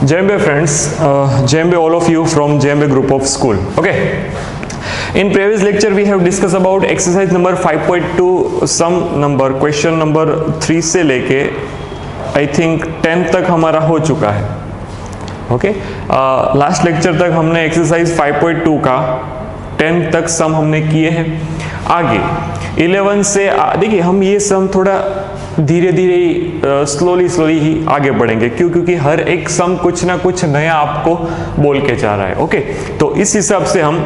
JMB friends, JMB all of you from JMB group of school. Okay. In previous lecture we have discussed about exercise number 5.2 sum number question number 3 से लेके I think 10 तक हमारा हो चुका है. Okay last lecture तक हमने exercise 5.2 का 10 तक सम हमने किए हैं. आगे 11 से देखिए हम ये सम थोड़ा धीरे धीरे स्लोली ही आगे बढ़ेंगे. क्यों? क्योंकि हर एक सम कुछ ना कुछ नया आपको बोल के जा रहा है. ओके तो इस हिसाब से हम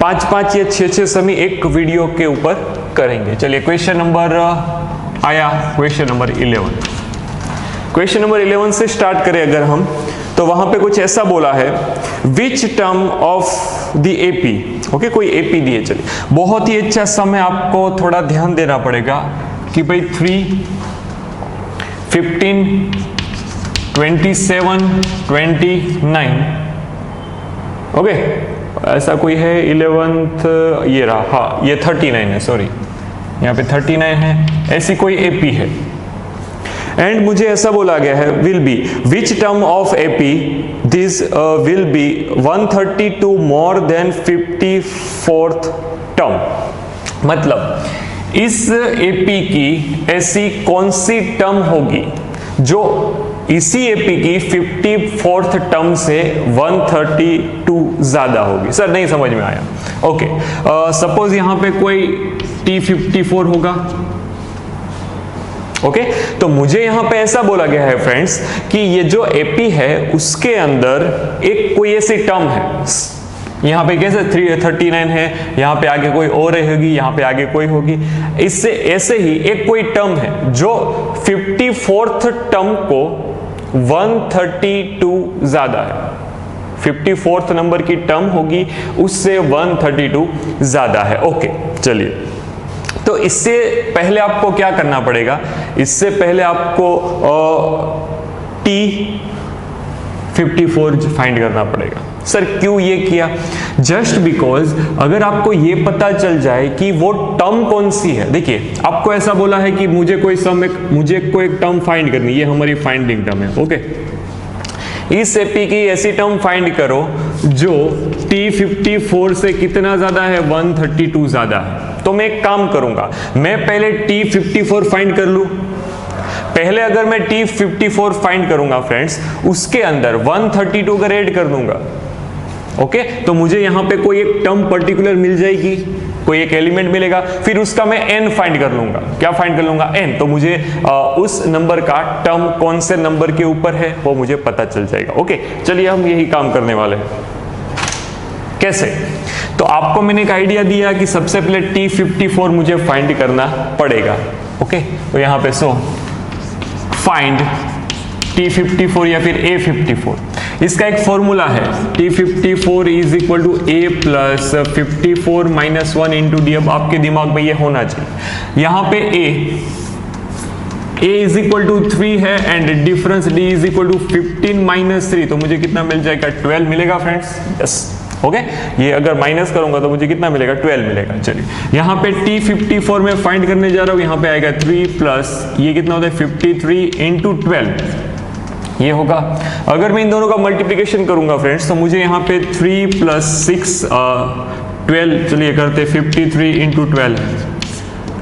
5 या 6 समी एक वीडियो के ऊपर करेंगे. चलिए क्वेश्चन नंबर आया, क्वेश्चन नंबर 11. क्वेश्चन नंबर 11 से स्टार्ट करें अगर हम, तो वहां पे कुछ ऐसा बोला है, विच term of the AP. Okay कोई एपी दिए. चलिए बहुत ही अच्छा सम है, आपको थोड़ा ध्यान देना पड़ेगा कि भाई 3, 15, 27, 29. ओके ऐसा कोई है 11th ये रहा, हाँ ये 39 है, सॉरी यहाँ पे 39 है. ऐसी कोई एपी है एंड मुझे ऐसा बोला गया है will be which term of AP this will be 132 more then 54th term. मतलब इस एपी की ऐसी कौन सी टर्म होगी जो इसी एपी की 54th टर्म से 132 ज्यादा होगी. सर नहीं समझ में आया. ओके सपोज यहां पे कोई T54 होगा. ओके तो मुझे यहां पे ऐसा बोला गया है फ्रेंड्स कि ये जो एपी है उसके अंदर एक कोई ऐसी टर्म है. यहाँ पे कैसे 39 है, यहाँ पे आगे कोई और होगी, यहाँ पे आगे कोई होगी. इससे ऐसे ही एक कोई टर्म है जो 54th टर्म को 132 ज्यादा है. 54th नंबर की टर्म होगी उससे 132 ज्यादा है. ओके चलिए तो इससे पहले आपको क्या करना पड़ेगा, इससे पहले आपको T54 फाइंड करना पड़ेगा. सर क्यों ये किया? जस्ट बिकॉज अगर आपको ये पता चल जाए कि वो टर्म कौन सी है. देखिए आपको ऐसा बोला है कि मुझे कोई टर्म फाइंड करनी, ये हमारी फाइंडिंग टर्म है. ओके इस एपी की ऐसी टर्म फाइंड करो जो T54 से कितना ज्यादा है, 132 ज्यादा है. तो मैं एक काम करूंगा, मैं पहले T54 फाइंड कर लूं. पहले अगर मैं T54 फाइंड करूंगा फ्रेंड्स, उसके अंदर 132 का ऐड कर दूंगा. ओके तो मुझे यहां पे कोई एक टर्म पर्टिकुलर मिल जाएगी, कोई एक एलिमेंट मिलेगा, फिर उसका मैं n फाइंड कर लूंगा. क्या फाइंड कर लूंगा? n. तो मुझे उस नंबर का टर्म कौन से नंबर के ऊपर है वो मुझे पता चल जाएगा. ओके चलिए हम यही काम करने वाले हैं. कैसे? तो आपको मैंने एक आइडिया दिया कि सबसे पहले T54 मुझे फाइंड करना पड़ेगा. ओके तो यहां पे फाइंड T54 या फिर A54. इसका एक फॉर्मूला है, T54 is equal to A plus 54 minus 1 into d. अब आपके दिमाग में ये होना चाहिए. यहां पे A इज इक्वल टू 3 है and difference D is equal to 15 minus 3. तो मुझे कितना मिल जाएगा? 12 मिलेगा फ्रेंड्स. यस ओके ये अगर माइनस करूंगा तो मुझे कितना मिलेगा? 12 मिलेगा. चलिए यहाँ पे T54 में फाइंड करने जा रहा हूं. यहाँ पे आएगा 3 प्लस ये कितना होता है 53 इंटू 12 ये होगा. अगर मैं इन दोनों का मल्टीप्लिकेशन करूंगा फ्रेंड्स तो मुझे यहाँ पे 3 प्लस 6 12. चलिए करते 53 इंटू 12,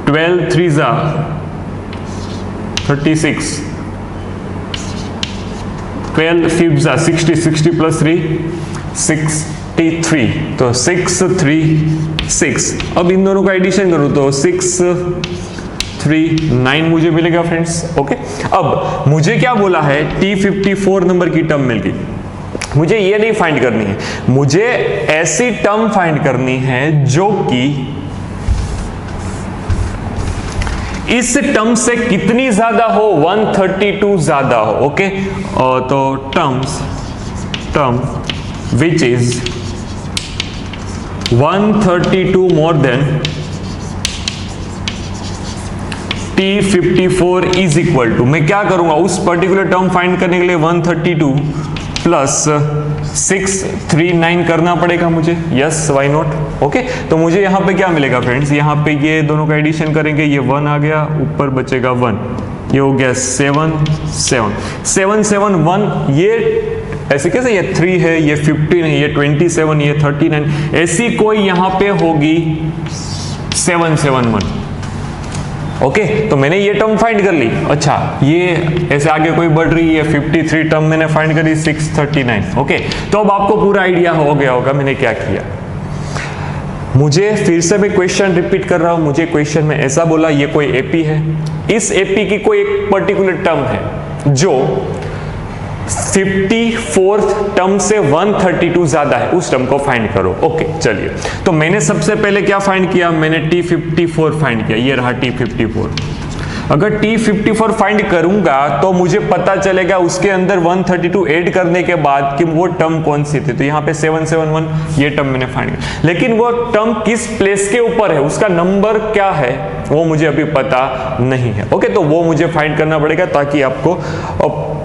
12 3 जा 36, 12 5 जा 60, 60 प्लस 3 63. तो 6 3 6. अब इन दोनों का एडिशन करूं तो 6 3 9 मुझे मिलेगा फ्रेंड्स. ओके अब मुझे क्या बोला है, T54 नंबर की टर्म मिल गई. मुझे ये नहीं फाइंड करनी है, मुझे ऐसी टर्म फाइंड करनी है जो कि इस टर्म से कितनी ज्यादा हो, 132 ज्यादा हो. ओके तो term which is 132 more than T54 is equal to, मैं क्या करूंगा उस पर्टिकुलर टर्म फाइंड करने के लिए 132 प्लस 639 करना पड़ेगा मुझे. Yes why not. ओके तो मुझे यहाँ पे क्या मिलेगा फ्रेंड्स, यहाँ पे ये दोनों का एडिशन करेंगे, ये 1 आ गया, ऊपर बचेगा 1. ये हो गया 7 7 7 7 1, ये ऐसे कैसे, ये 3 है, ये 15 है, ये 27, ये 39, ऐसी कोई यहां पे होगी 7 7 1। ओके, तो मैंने ये टर्म फाइंड कर ली। अच्छा, ये ऐसे आगे कोई बढ़ रही है, 53 टर्म मैंने फाइंड करी, 639। ओके, तो अब आपको पूरा आइडिया हो गया होगा मैंने क्या किया। मुझे फिर से मैं क्वेश्चन रिपीट कर रहा हूं, मुझे क्वेश्चन में ऐसा बोला ये कोई एपी है, इस एपी की कोई एक पर्टिकुलर टर्म है जो 54th टर्म से 132 ज्यादा है, उस टर्म को फाइंड करो। ओके, चलिए, तो मैंने सबसे पहले क्या फाइंड किया, मैंने T54 फाइंड किया, ये रहा T54। अगर T54 फाइंड करूंगा तो मुझे पता चलेगा उसके अंदर 132 ऐड करने के बाद कि वो टर्म कौन सी थी। तो यहाँ पे 771 ये टर्म मैंने फाइंड किया, लेकिन वो टर्म किस प्लेस के ऊपर है, उसका नंबर क्या है वो मुझे अभी पता नहीं है। ओके, तो वो मुझे फाइंड करना पड़ेगा ताकि आपको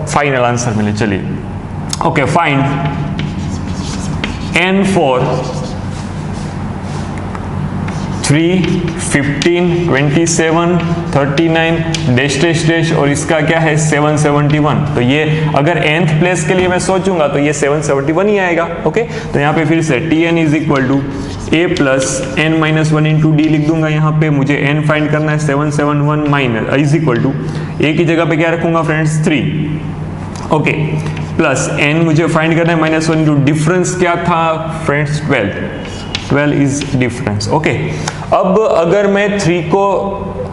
फाइनल आंसर मिले। चलिए, okay, find n for 3 15 27 39 dash dash dash और इसका क्या है 771। तो ये अगर nth प्लेस के लिए मैं सोचूंगा तो ये 771 ही आएगा। ओके, तो यहाँ पे फिर से Tn is equal to a plus n minus 1 into d लिख दूंगा। यहाँ पे मुझे n फाइंड करना है, 771 minus is equal to a की जगह पे क्या रखूंगा फ्रेंड्स 3। ओके, प्लस n मुझे फाइंड करना है माइनस 1 इंटू डिफरेंस क्या था फ्रेंड्स 12 इज डिफरेंस। ओके, अब अगर मैं 3 को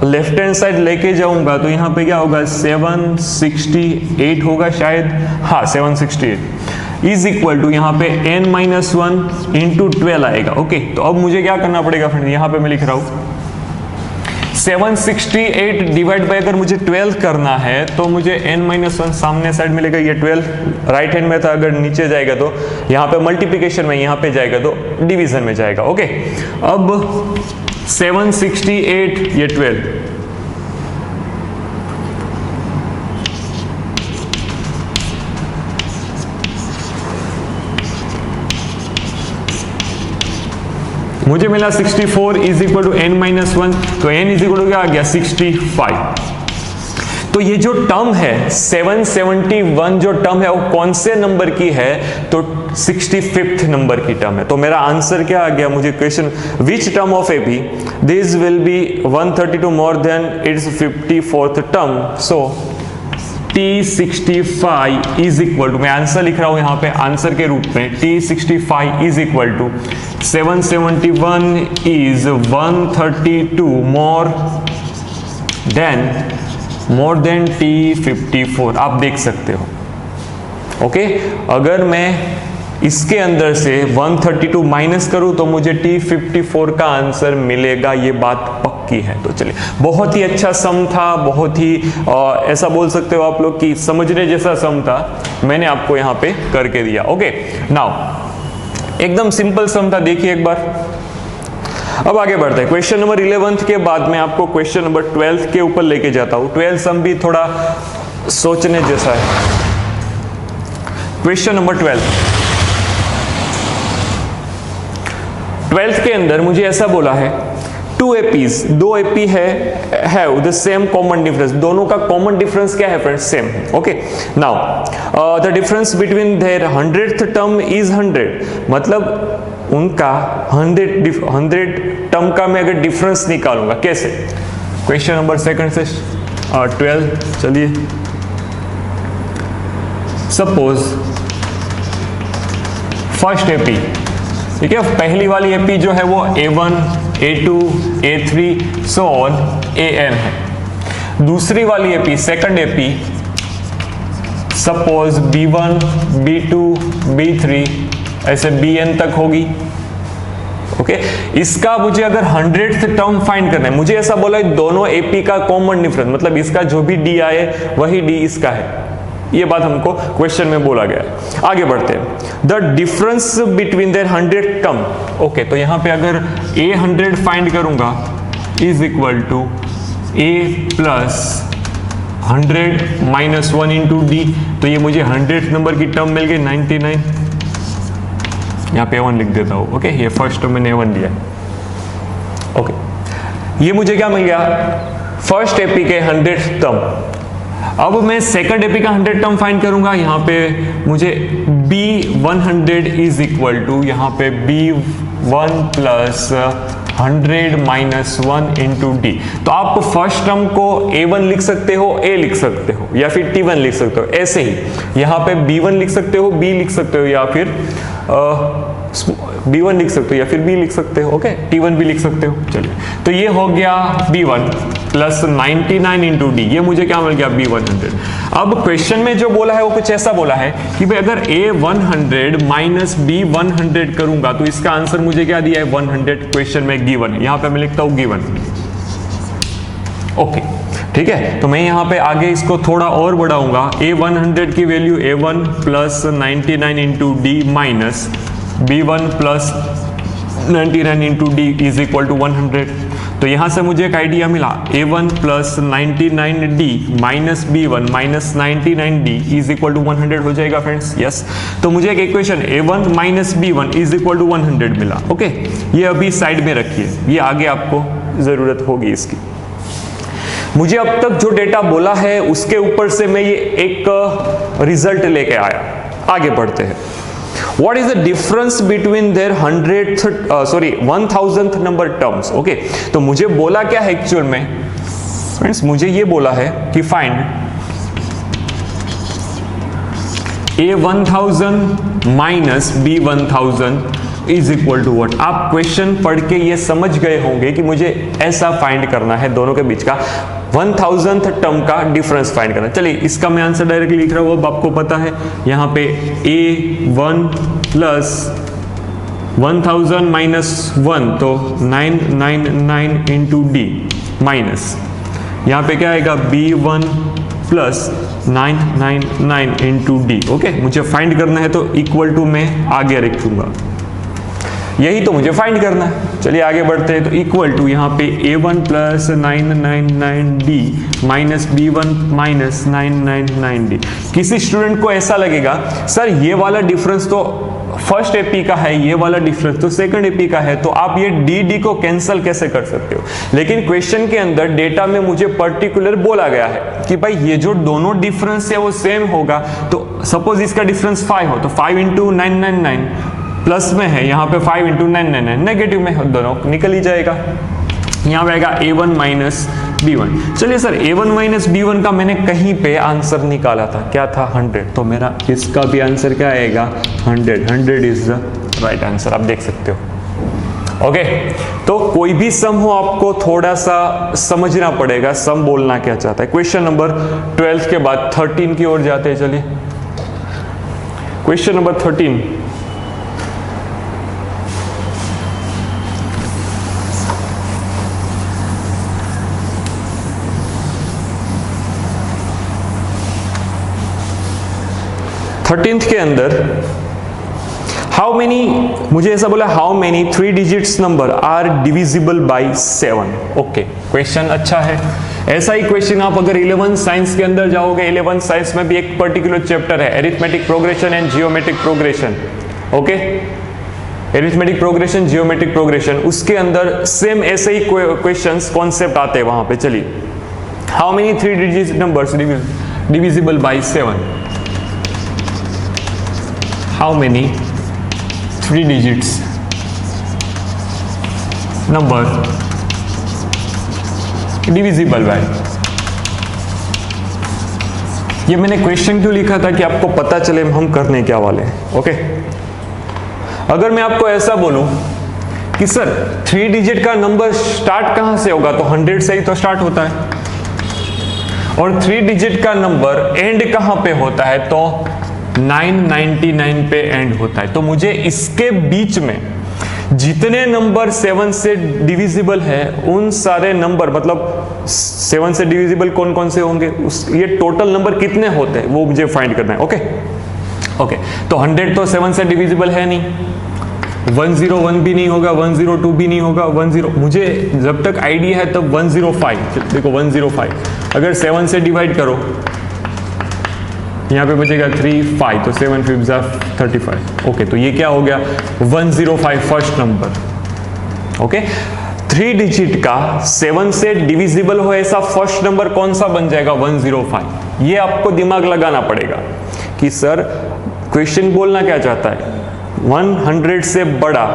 लेफ्ट हैंड साइड लेके जाऊंगा तो यहाँ पे क्या होगा 768 होगा शायद, हाँ 768 इज इक्वल टू यहाँ पे n माइनस 1 इंटू 12 आएगा। ओके, तो अब मुझे क्या करना पड़ेगा फ्रेंड, यहाँ पे मैं लिख रहा हूँ 768 डिवाइड बाय अगर मुझे 12 करना है तो मुझे n माइनस 1 सामने साइड मिलेगा, ये 12 राइट हैंड में था, अगर नीचे जाएगा तो यहाँ पे मल्टीप्लिकेशन में, यहाँ पे जाएगा तो डिवीजन में जाएगा। ओके, अब 768 ये 12, मुझे मिला 64 is equal to n minus 1, तो n इज इक्वल टू क्या आ गया 65। तो ये जो टर्म है 771 जो टर्म है वो कौन से नंबर की है, तो 65th नंबर की टर्म है। तो मेरा आंसर क्या आ गया, मुझे question which term of AP this will be 132 more than its 54th term, so T65 is equal to, मैं आंसर लिख रहा हूं यहां पे आंसर के रूप में, T65 is equal to 771 is 132 more than T54। आप देख सकते हो। ओके, अगर मैं इसके अंदर से 132 माइनस करूं तो मुझे T54 का आंसर मिलेगा, ये बात पक्की है। तो चलिए, बहुत ही अच्छा सम था, बहुत ही ऐसा बोल सकते हो आप लोग कि समझने जैसा सम था, मैंने आपको यहाँ पे करके दिया। ओके, नाउ एकदम सिंपल सम था, देखिए एक बार। अब आगे बढ़ते हैं, क्वेश्चन नंबर 11 के बाद मैं आपको क्वेश्चन नंबर 12 के ऊपर लेके जाता हूँ। 12 सम भी थोड़ा सोचने जैसा है। क्वेश्चन नंबर 12 के अंदर मुझे ऐसा बोला है, 2 APs, 2 AP है द सेम कॉमन डिफरेंस, दोनों का कॉमन डिफरेंस क्या है friends, same. Okay, now the difference between there 100th term is 100, मतलब उनका 100 टर्म का मैं अगर डिफरेंस निकालूंगा कैसे। क्वेश्चन नंबर सेकंड से 12, चलिए, सपोज फर्स्ट एपी, ठीक है, पहली वाली एपी जो है वो A1, A2, A3 so on AN है। दूसरी वाली AP, second AP, suppose B1, B2, B3 ऐसे BN तक होगी। ओके, इसका मुझे अगर 100th टर्म फाइंड करना है, मुझे ऐसा बोला है दोनों एपी का कॉमन डिफरेंस, मतलब इसका जो भी D आए वही D इसका है, ये बात हमको क्वेश्चन में बोला गया है। आगे बढ़ते हैं, the difference between their 100 term. Okay, तो यहां पे अगर A100 फाइंड करूंगा is equal to A plus 100 minus 1 into d, तो ये मुझे 100th नंबर की टर्म मिल गई 99, यहाँ पे A1 लिख देता हूँ। ओके, ये फर्स्ट टर्म मैंने A1 लिया। ओके, ये मुझे क्या मिल गया, फर्स्ट एपी के 100th टर्म। अब मैं सेकंड एपी का 100 टर्म फाइंड करूंगा। यहाँ पे मुझे B100 इज इक्वल टू यहाँ पे B1 plus 100 minus 1 into d. तो आप फर्स्ट टर्म को A1 लिख सकते हो, A लिख सकते हो, या फिर T1 लिख सकते हो। ऐसे ही यहाँ पे B1 लिख सकते हो, B लिख सकते हो, या फिर B1 लिख सकते हो या फिर B लिख सकते हो। ओके, T1 भी लिख सकते हो। चलिए, तो ये हो गया B1 प्लस 99 इंटू डी। ये मुझे क्या मिल गया? B100। अब क्वेश्चन में जो बोला है वो कुछ ऐसा बोला है कि भाई अगर A100 माइनस B100 करूंगा तो इसका आंसर मुझे क्या दिया है? 100 क्वेश्चन में गिवन है। यहाँ पे मैं लिखता हूँ गिवन। ओके, ठीक है। तो मैं यहाँ पे आगे इसको थोड़ा और बढ़ाऊंगा। A100 की value A1 plus 99 into d minus B1 plus 99 into d is equal to 100। तो यहाँ से मुझे एक आइडिया मिला, A1 plus 99D minus B1 minus 99D is equal to 100 हो जाएगा फ्रेंड्स। यस, तो मुझे एक equation A1 minus B1 is equal to 100 मिला। ओके, ये अभी साइड में रखिए, ये आगे आपको जरूरत होगी इसकी। मुझे अब तक जो डेटा बोला है उसके ऊपर से मैं ये एक रिजल्ट लेके आया। आगे बढ़ते हैं। What is the difference between their 1000th number terms? Okay, तो मुझे बोला क्या है एक्चुअल में फ्रेंड्स? मुझे ये बोला है कि find A1000 minus B1000 is equal to what. आप क्वेश्चन पढ़ के ये समझ गए होंगे कि मुझे ऐसा फाइंड करना है, दोनों के बीच का 1000th टर्म का डिफरेंस फाइंड करना। चलिए, इसका मैं आंसर डायरेक्टली लिख रहा हूँ। अब आपको पता है यहाँ पे A1 प्लस 1000 माइनस 1 तो 999 इंटू डी माइनस यहाँ पे क्या आएगा? B1 plus 999 into D. Okay, मुझे फाइंड करना है तो इक्वल टू में आगे रखूंगा, यही तो मुझे फाइंड करना है। चलिए आगे बढ़ते हैं। तो इक्वल टू यहाँ पे A1 plus 999D minus B1 minus 999D। किसी स्टूडेंट को ऐसा लगेगा सर ये वाला डिफरेंस तो फर्स्ट एपी का है, ये वाला डिफरेंस तो सेकंड एपी का है, तो आप ये डी को कैंसिल कैसे कर सकते हो? लेकिन क्वेश्चन के अंदर डेटा में मुझे पर्टिकुलर बोला गया है कि भाई ये जो दोनों डिफरेंस है वो सेम होगा। तो सपोज इसका डिफरेंस 5 हो तो 5 इंटू 999 प्लस में है, यहाँ पे 5 इंटू 999 नेगेटिव में, दोनों निकल ही जाएगा। यहाँ पे आएगा A1 माइनस B1। चलिए सर, A1 माइनस B1 का मैंने कहीं पे आंसर निकाला था, क्या था? 100। तो मेरा इसका भी आंसर क्या आएगा? 100 इज द राइट आंसर। आप देख सकते हो। ओके, तो कोई भी सम हो आपको थोड़ा सा समझना पड़ेगा सम बोलना क्या चाहता है। क्वेश्चन नंबर 12 के बाद 13 की ओर जाते हैं। चलिए, क्वेश्चन नंबर 13। के अंदर हाउ मेनी, मुझे ऐसा बोला how many 3 digits number are divisible by 7। Okay, question अच्छा है। ऐसा ही क्वेश्चन आप अगर 11 साइंस के अंदर जाओगे, 11 साइंस में भी एक पर्टिकुलर चैप्टर है arithmetic progression and geometric progression. Okay, arithmetic progression, geometric progression, उसके अंदर सेम ऐसे ही क्वेश्चंस कॉन्सेप्ट आते हैं वहां पे। चलिए, how many 3 digit numbers divisible by 7? How many 3 digits number divisible by? ये मैंने क्वेश्चन क्यों लिखा था कि आपको पता चले हम करने क्या वाले हैं। ओके, अगर मैं आपको ऐसा बोलूं कि सर 3 डिजिट का नंबर स्टार्ट कहां से होगा, तो 100 से ही तो स्टार्ट होता है, और 3 डिजिट का नंबर एंड कहां पे होता है, तो 999 पे एंड होता है। तो मुझे इसके बीच में जितने नंबर 7 से डिविजिबल है उन सारे नंबर, मतलब 7 से डिविजिबल कौन कौन से होंगे, ये टोटल नंबर कितने होते हैं वो मुझे फाइंड करना है। ओके, तो 100 तो 7 से डिविजिबल है नहीं, 101 भी नहीं होगा, 102 भी नहीं होगा, 10, मुझे जब तक आइडिया है तब 105। देखो 105 अगर 7 से डिवाइड करो, यहाँ पे बचेगा 3 5, तो 7 5 35। ओके, तो ये क्या हो गया? 105 फर्स्ट नंबर। ओके, 3 डिजिट का 7 से डिविजिबल हो ऐसा फर्स्ट नंबर कौन सा बन जाएगा? 105। ये आपको दिमाग लगाना पड़ेगा कि सर क्वेश्चन बोलना क्या चाहता है, 100 से बड़ा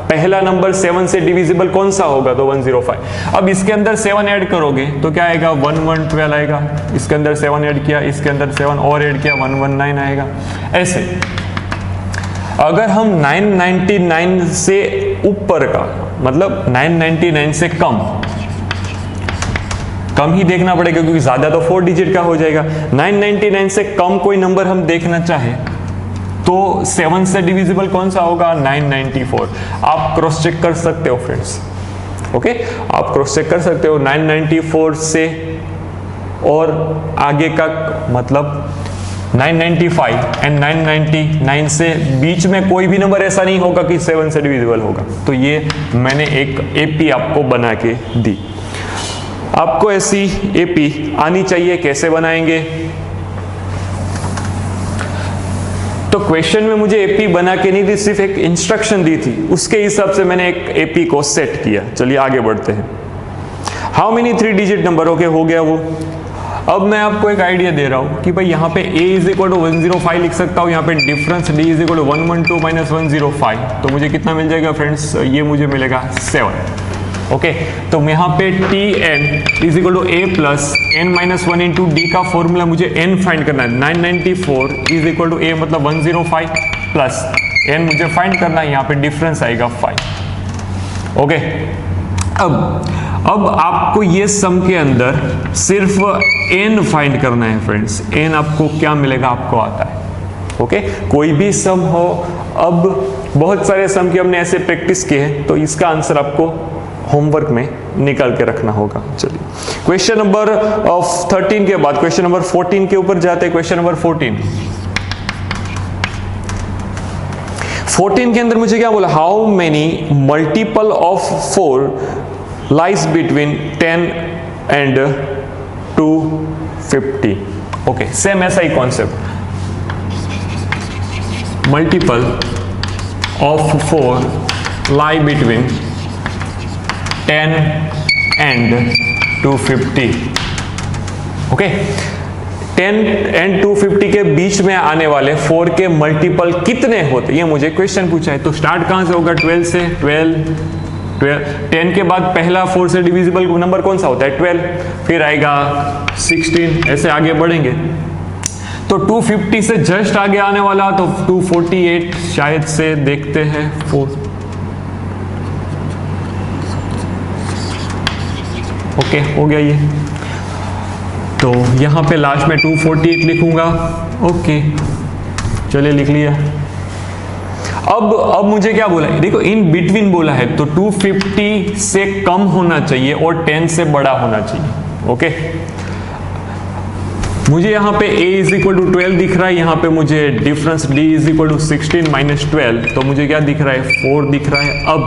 पहला नंबर 7 से डिविजिबल कौन सा होगा? तो 105। अब इसके अंदर 7 ऐड करोगे तो क्या आएगा? 1112 आएगा। इसके अंदर 7 ऐड किया, इसके अंदर 7 और ऐड किया, 119 आएगा। ऐसे अगर हम 999 से ऊपर का, मतलब 999 से कम ही देखना पड़ेगा क्योंकि ज्यादा तो 4 डिजिट का हो जाएगा। 999 से कम कोई नंबर हम देखना चाहे तो 7 से डिविजिबल कौन सा होगा? 994। आप क्रॉस चेक कर सकते हो फ्रेंड्स, ओके, आप क्रॉस चेक कर सकते हो 994 से और आगे का, मतलब 995 एंड 999 से बीच में कोई भी नंबर ऐसा नहीं होगा कि 7 से डिविजिबल होगा। तो ये मैंने एक एपी आपको बना के दी। आपको ऐसी एपी आनी चाहिए, कैसे बनाएंगे? तो क्वेश्चन में मुझे एपी बना के नहीं दी, सिर्फ एक इंस्ट्रक्शन दी थी, उसके हिसाब से मैंने एक एपी को सेट किया। चलिए आगे बढ़ते हैं। How many 3 digit number? Okay, हो गया वो। अब मैं आपको एक आइडिया दे रहा हूं कि भाई यहाँ पे a इज इक्वल टू 105 लिख सकता हूँ, यहाँ पे difference d is equal to 112 minus 105, तो मुझे कितना मिल जाएगा फ्रेंड्स? ये मुझे मिलेगा 7। ओके, तो यहाँ पे tn is equal to a plus n minus 1 into d का फॉर्मूला मुझे n फाइंड करना है। 994 इज इक्वल टू a मतलब 105 प्लस n मुझे फाइंड करना है, यहाँ पे डिफरेंस आएगा 5। ओके, अब आपको ये सम के अंदर सिर्फ n फाइंड करना है फ्रेंड्स। n आपको क्या मिलेगा? आपको आता है। ओके, कोई भी सम हो, अब बहुत सारे सम की हमने ऐसे प्रैक्टिस की है, तो इसका आंसर आपको होमवर्क में निकाल के रखना होगा। चलिए क्वेश्चन नंबर 13 के बाद क्वेश्चन नंबर 14 के ऊपर जाते हैं। क्वेश्चन नंबर 14 के अंदर मुझे क्या बोला? How many multiple of 4 lies between 10 and 250। Okay, same ऐसा ही concept, multiple of 4 lie between 10 and 250। Okay, 10 and 250 के बीच में आने वाले 4 के मल्टीपल कितने होते, ये मुझे क्वेश्चन पूछा है। तो स्टार्ट कहां से होगा? 12 से। 10 के बाद पहला 4 से डिविजिबल नंबर कौन सा होता है? 12, फिर आएगा 16, ऐसे आगे बढ़ेंगे। तो 250 से जस्ट आगे आने वाला तो 248 शायद से देखते हैं 4। ओके, हो गया ये। तो यहां पे लास्ट में 248 लिखूंगा। ओके, चलिए लिख लिया। अब मुझे क्या बोला है? देखो, इन बिटवीन बोला है, तो 250 से कम होना चाहिए और 10 से बड़ा होना चाहिए। ओके, मुझे यहाँ पे a इज इक्वल टू 12 दिख रहा है, यहाँ पे मुझे difference d is equal to 16 minus 12, तो मुझे क्या दिख रहा है? 4 दिख रहा है। अब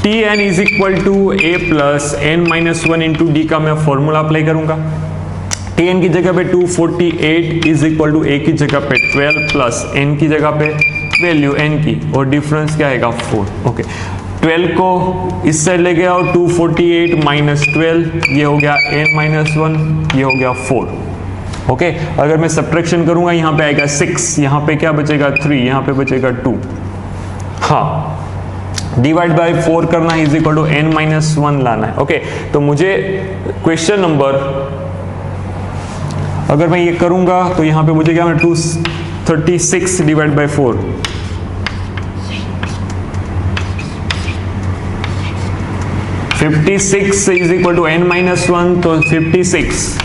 tn is equal to a plus n minus 1 into d का मैं फॉर्मूला अप्लाई करूंगा। tn की जगह पे 248 इज इक्वल टू a की जगह पे 12 प्लस n की जगह पे वैल्यू n की, और डिफरेंस क्या आएगा? 4। ओके, 12 को इस साइड ले गया और 248 माइनस 12, ये हो गया n माइनस 1, ये हो गया 4। ओके, अगर मैं सब्ट्रैक्शन करूंगा यहाँ पे आएगा 6, यहाँ पे क्या बचेगा? 3, यहाँ पे बचेगा 2। हाँ, डिवाइड बाय 4 करना is equal to n minus 1 लाना है। ओके, तो मुझे क्वेश्चन नंबर, अगर मैं ये करूंगा तो यहाँ पे मुझे क्या? 236 divide by 4, 56 is equal to n minus 1, तो 56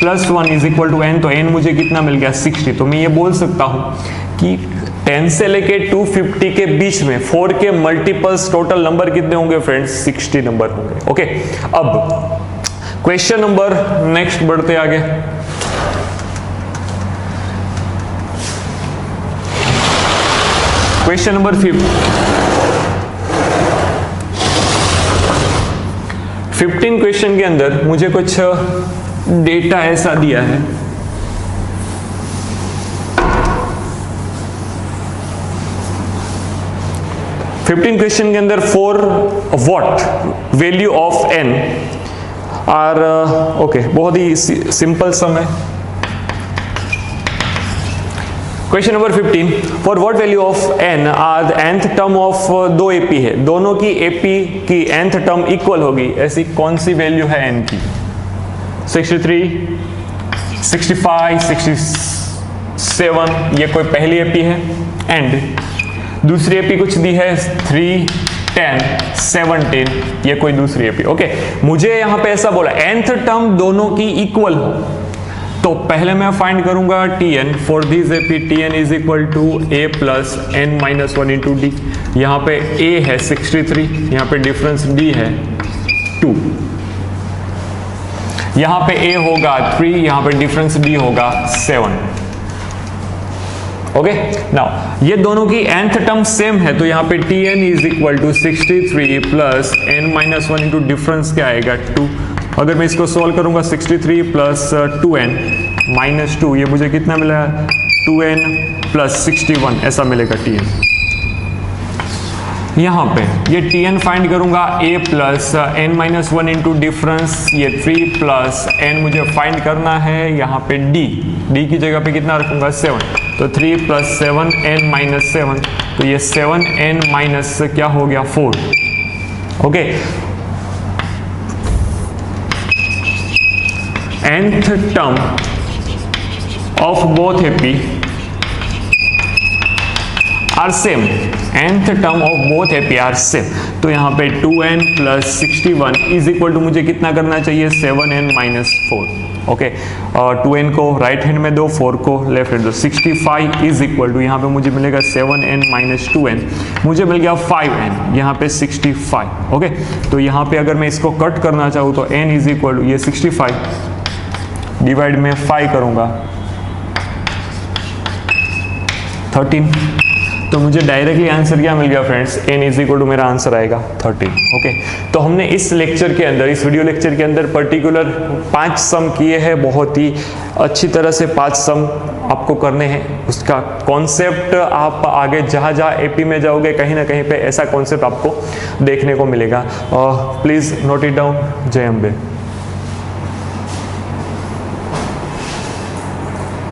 plus 1 is equal to n, तो n मुझे कितना मिल गया? 60। तो मैं ये बोल सकता हूं कि 10 से लेके 250 के बीच में 4 के मल्टीपल्स टोटल नंबर कितने होंगे फ्रेंड्स? 60 नंबर होंगे। ओके, अब क्वेश्चन नंबर नेक्स्ट बढ़ते आगे। क्वेश्चन नंबर 15 क्वेश्चन के अंदर मुझे कुछ डेटा ऐसा दिया है। 15 क्वेश्चन के अंदर for what value of n are okay, बहुत ही सिंपल सम है। Question number 15, for what value of n are the nth term of दो एपी है, दोनों की एपी की nth टर्म इक्वल होगी, ऐसी कौन सी वैल्यू है n की? 63, 65, 67, ये कोई पहली एपी है, एंड दूसरी एपी कुछ दी है 3, 10, 17, ये कोई दूसरी एपी। ओके, मुझे यहां पे ऐसा बोला nth टर्म दोनों की इक्वल हो, तो पहले मैं फाइंड करूंगा Tn for this AP. Tn is equal to a plus n minus 1 into d. यहाँ पे a है 63, यहाँ पे डिफरेंस d है 2, यहाँ पे a होगा 3, यहाँ पे डिफरेंस d होगा 7। ओके, नाउ ये दोनों की nth टर्म सेम है, तो यहाँ पे Tn is equal to 63 plus n minus 1 into difference क्या आएगा 2। अगर मैं इसको सॉल्व करूंगा 63 प्लस 2n माइनस 2, ये मुझे कितना मिला? 2n प्लस 61, ऐसा मिलेगा Tn। यहाँ पे ये Tn फाइंड करूंगा a plus n minus 1 into difference, ये 3 प्लस n मुझे फाइंड करना है, यहाँ पे d की जगह पे कितना रखूंगा? 7, तो 3 प्लस 7 n माइनस 7, तो ये 7n माइनस क्या हो गया? 4। Okay, nth term of both AP are same, nth term of both AP are same, तो यहाँ पे 2n plus 61 is equal to मुझे कितना करना चाहिए? 7n minus 4। ओके, 2n को राइट हैंड में दो, 4 को लेफ्ट हैंड दो। 65 इज इक्वल टू यहाँ पे मुझे मिलेगा 7n माइनस 2n, मुझे मिल गया 5n, यहाँ पे 65। ओके, तो यहाँ पे अगर मैं इसको कट करना चाहूँ तो n इज इक्वल टू ये 65 डिवाइड में 5 करूंगा 13, तो मुझे डायरेक्टली आंसर क्या मिल गया friends? n is equal to मेरा आंसर आएगा 13। ओके, तो हमने इस लेक्चर के अंदर, इस वीडियो लेक्चर के अंदर पर्टिकुलर 5 सम किए हैं, बहुत ही अच्छी तरह से 5 सम आपको करने हैं। उसका कॉन्सेप्ट आप आगे जहाँ जहाँ एपी में जाओगे कहीं ना कहीं पे ऐसा कॉन्सेप्ट आपको देखने को मिलेगा। Please note it down. जय अम्बे।